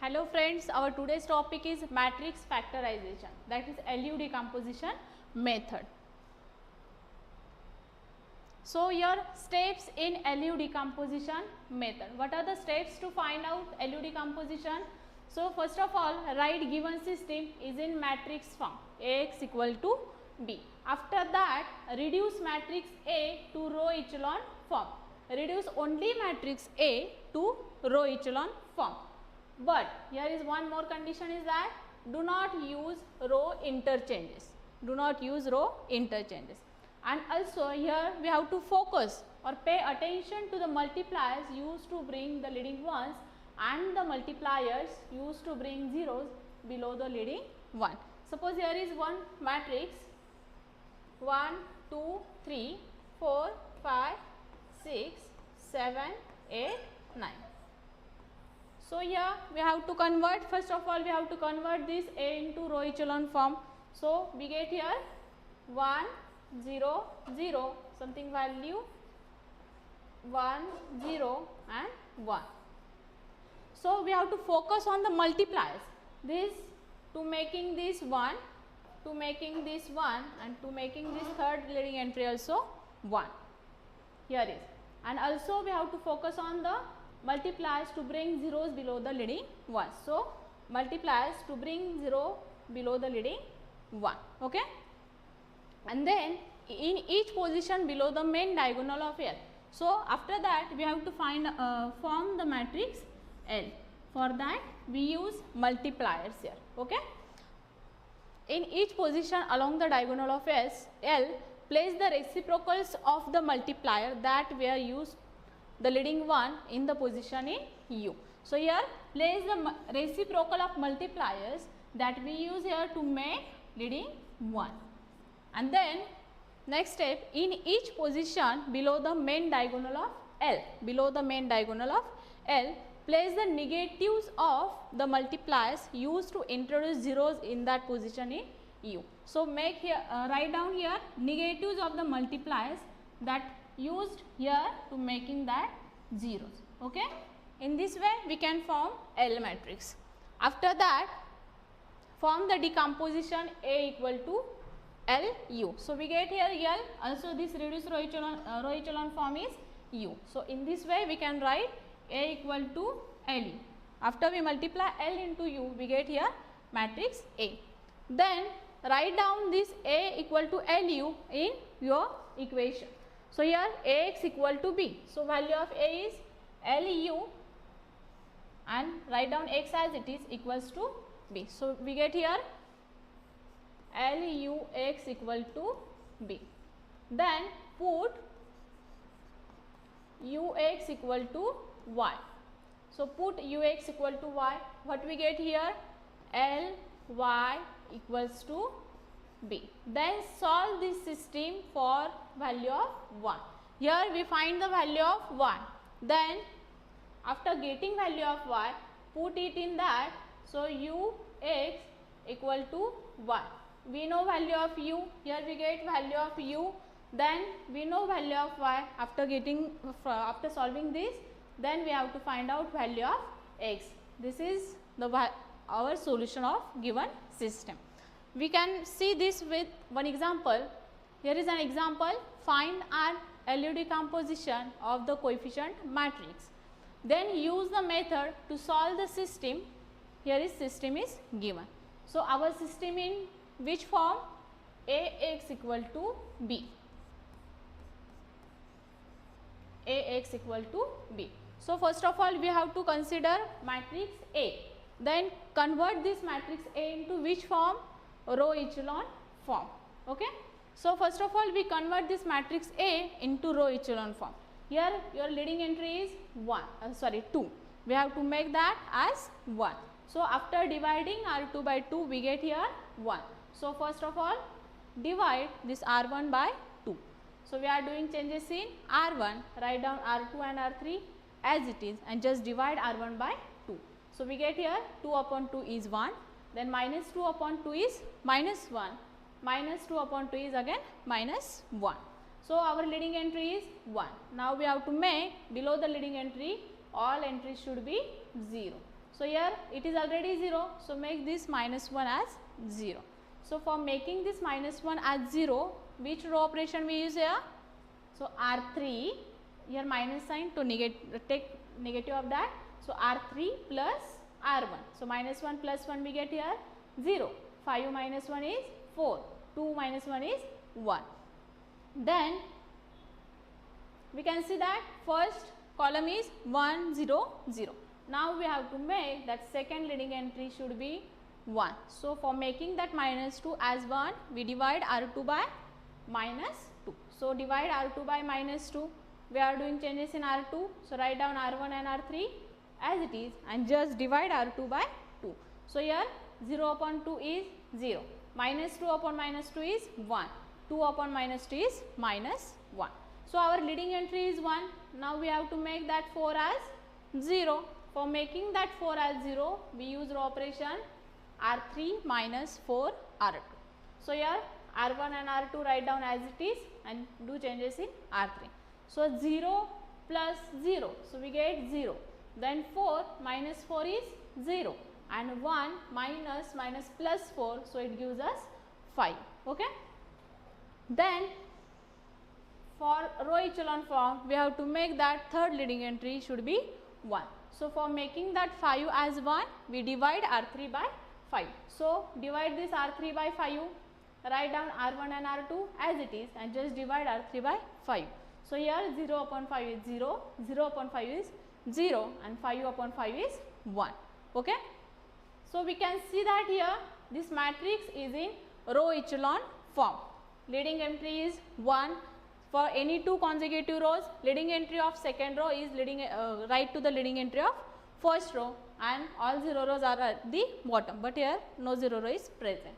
Hello friends, our today's topic is matrix factorization, that is LU decomposition method. So here steps in LU decomposition method. What are the steps to find out LU decomposition? So first of all, write given system is in matrix form Ax equal to B. After that, reduce matrix A to row echelon form. Reduce only matrix A to row echelon form. But here is one more condition is that do not use row interchanges. Do not use row interchanges. And also here we have to focus or pay attention to the multipliers used to bring the leading ones and the multipliers used to bring zeros below the leading one. Suppose here is one matrix 1, 2, 3, 4, 5, 6, 7, 8, 9. So here we have to convert, first of all we have to convert this A into row echelon form. So we get here 1, 0, 0, something value 1, 0 and 1. So we have to focus on the multipliers. This to making this 1, to making this 1 and to making this third leading entry also 1. Here is. And also we have to focus on the multipliers to bring zeros below the leading 1. So multipliers to bring 0 below the leading 1. Okay. And then in each position below the main diagonal of L. So after that we have to find form the matrix L. For that we use multipliers here. Okay. In each position along the diagonal of L, place the reciprocals of the multiplier that were used the leading one in the position in U. So here place the reciprocal of multipliers that we use here to make leading 1. And then next step, in each position below the main diagonal of L, below the main diagonal of L, place the negatives of the multipliers used to introduce zeros in that position in U. So make here, write down here negatives of the multipliers that used here to making that zeros. Okay. In this way we can form L matrix. After that, form the decomposition A equal to LU. So we get here L, also this reduced row echelon form is U. So in this way we can write A equal to LU. After we multiply L into U, we get here matrix A. Then write down this A equal to LU in your equation. So here Ax equal to B. So value of A is LU and write down X as it is equals to B. So we get here LUX equal to B. Then put UX equal to Y. So put UX equal to Y. What we get here? LY equals to B. Then solve this system for value of 1. Here we find the value of 1. Then after getting value of Y, put it in that. So UX equal to Y. We know value of U. Here we get value of U. Then we know value of Y. After solving this, then we have to find out value of X. This is our solution of given system. We can see this with one example. Here is an example. Find an LU decomposition of the coefficient matrix. Then use the method to solve the system. Here is system is given. So our system in which form? Ax equal to B. Ax equal to B. So first of all we have to consider matrix A. Then convert this matrix A into which form? Row echelon form. Okay. So first of all we convert this matrix A into row echelon form. Here your leading entry is 2. We have to make that as 1. So after dividing R2 by 2 we get here 1. So first of all divide this R1 by 2. So we are doing changes in R1, write down R2 and R3 as it is and just divide R1 by 2. So we get here 2 upon 2 is 1. Then minus 2 upon 2 is minus 1, minus 2 upon 2 is again minus 1. So our leading entry is 1. Now we have to make below the leading entry all entries should be 0. So here it is already 0. So make this minus 1 as 0. So for making this minus 1 as 0, which row operation we use here? So R3, here minus sign to take negative of that. So R3 plus R1. So minus 1 plus 1 we get here 0. 5 minus 1 is 4. 2 minus 1 is 1. Then we can see that first column is 1, 0, 0. Now we have to make that second leading entry should be 1. So for making that minus 2 as 1, we divide R2 by minus 2. So divide R2 by minus 2. We are doing changes in R2. So write down R1 and R3 as it is and just divide R2 by 2. So here 0 upon 2 is 0. Minus 2 upon minus 2 is 1. 2 upon minus 2 is minus 1. So our leading entry is 1. Now we have to make that 4 as 0. For making that 4 as 0, we use row operation R3 minus 4 R2. So here R1 and R2 write down as it is and do changes in R3. So 0 plus 0. So we get 0. Then 4 minus 4 is 0. And 1 minus plus 4. So it gives us 5. Okay. Then for row echelon form, we have to make that third leading entry should be 1. So for making that 5 as 1, we divide R3 by 5. So divide this R3 by 5. Write down R1 and R2 as it is and just divide R3 by 5. So here 0 upon 5 is 0, 0 upon 5 is 0 and 5 upon 5 is 1. Okay. So we can see that here this matrix is in row echelon form. Leading entry is 1. For any two consecutive rows, leading entry of second row is right to the leading entry of first row and all 0 rows are at the bottom, but here no 0 row is present.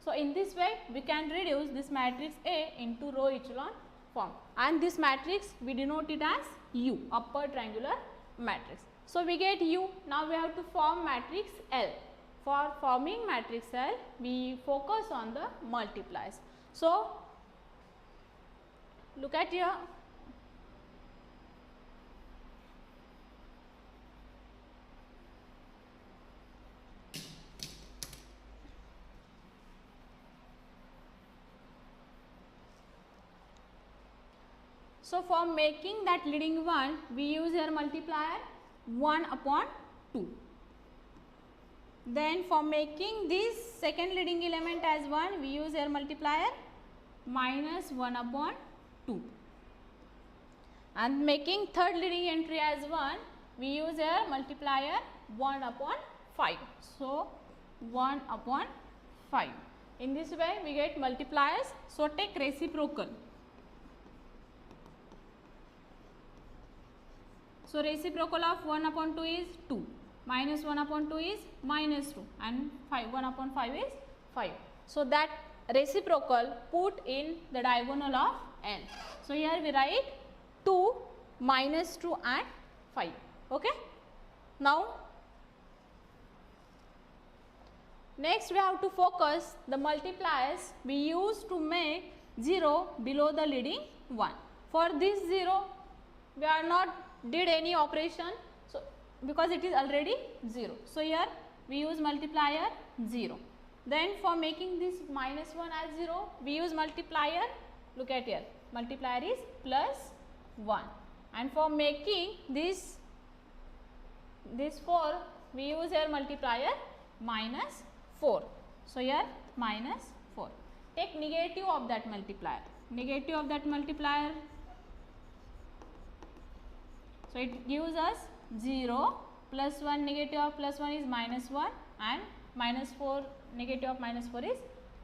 So in this way we can reduce this matrix A into row echelon form, and this matrix we denote it as U, upper triangular matrix. So we get U. Now we have to form matrix L. For forming matrix L, we focus on the multipliers. So look at here. So for making that leading one, we use here multiplier 1 upon 2. Then for making this second leading element as 1, we use here multiplier minus 1 upon 2. And making third leading entry as 1, we use here multiplier 1 upon 5. So 1 upon 5. In this way we get multipliers. So take reciprocal. So reciprocal of 1 upon 2 is 2. Minus 1 upon 2 is minus 2 and 1 upon 5 is 5. So that reciprocal put in the diagonal of N. So here we write 2, minus 2 and 5. Okay. Now next we have to focus the multipliers we use to make 0 below the leading 1. For this 0 we are not did any operation, so because it is already 0. So here we use multiplier 0. Then for making this minus 1 as 0, we use multiplier, look at here, multiplier is plus 1. And for making this 4, we use here multiplier minus 4. So here minus 4. Take negative of that multiplier. Negative of that multiplier. So it gives us 0, plus 1, negative of plus 1 is minus 1 and minus 4, negative of minus 4 is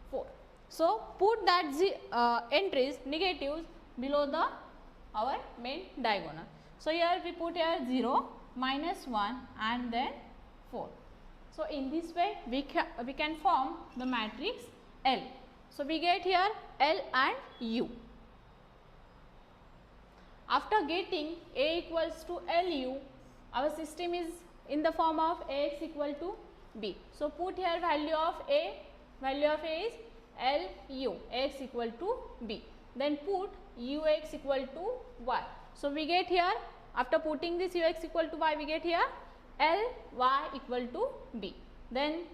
4. So put that entries, negatives below the our main diagonal. So here we put here 0, minus 1 and then 4. So in this way we can form the matrix L. So we get here L and U. After getting A equals to LU, our system is in the form of Ax equal to B. So put here value of A is LU, Ax equal to B. Then put Ux equal to Y. So we get here, after putting this Ux equal to Y, we get here L y equal to b. Then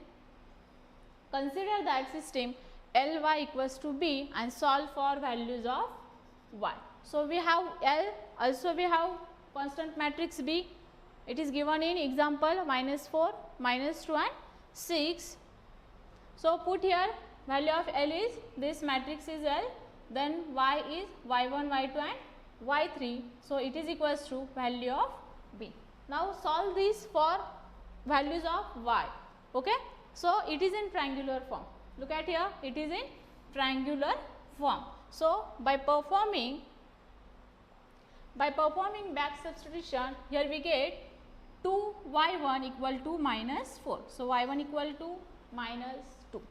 consider that system L y equals to b and solve for values of y. So we have L, also we have constant matrix B. It is given in example -4, -2 and 6. So put here value of L is, this matrix is L, then y is y1, y2 and y3. So it is equals to value of B. Now solve this for values of y. Okay. So it is in triangular form. Look at here, it is in triangular form. So by performing back substitution, here we get 2y1 equal to -4. So y1 equal to -2.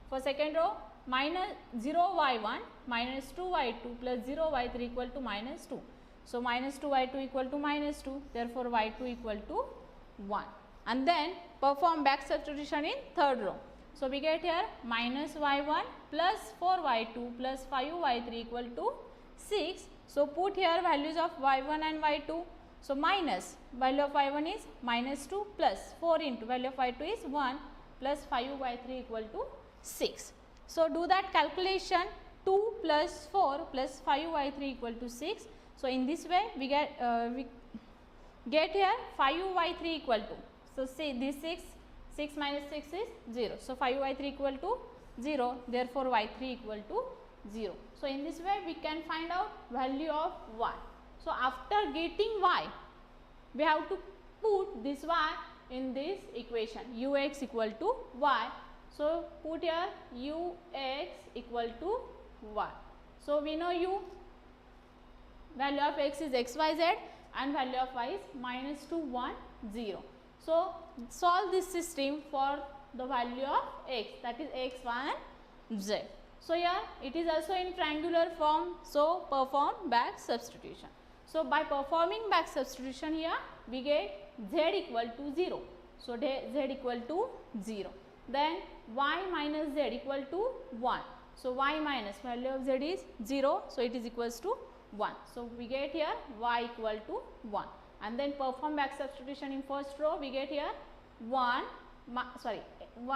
For second row, -0y1 -2y2 plus 0y3 equal to -2. So -2y2 equal to -2, therefore y2 equal to 1. And then perform back substitution in third row. So we get here -y1 plus 4y2 plus 5y3 equal to 6. So put here values of y1 and y2. So minus value of y1 is -2 plus 4 into value of y2 is 1 plus 5y3 equal to 6. So do that calculation, 2 plus 4 plus 5y3 equal to 6. So in this way we get here 5y3 equal to, so see this 6 minus 6 is 0. So 5y3 equal to 0, therefore y3 equal to 0. So in this way we can find out value of y. So after getting y, we have to put this y in this equation, ux equal to y. So put here ux equal to y. So we know value of x is xyz and value of y is -2, 1, 0. So solve this system for the value of x, that is x, y and z. So here it is also in triangular form, so perform back substitution. So by performing back substitution here we get z equal to 0. So z equal to 0. Then y minus z equal to 1. So y minus value of z is 0. So it is equals to 1. So we get here y equal to 1. And then perform back substitution in first row, we get here 1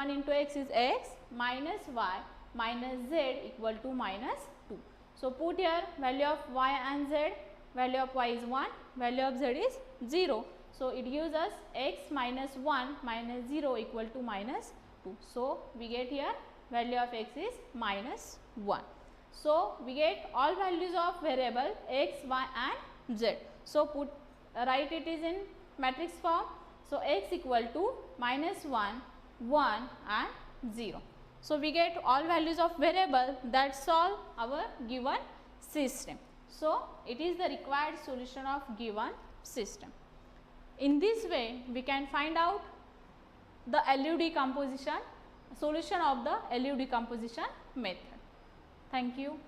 into x is x minus y minus z equal to -2. So put here value of y and z, value of y is 1, value of z is 0. So it gives us x minus 1 minus 0 equal to -2. So we get here value of x is -1. So we get all values of variable x, y and z. So write it is in matrix form. So x equal to -1, 1 and 0. So we get all values of variable that solve our given system. So it is the required solution of given system. In this way we can find out the LU decomposition, solution of the LU decomposition method. Thank you.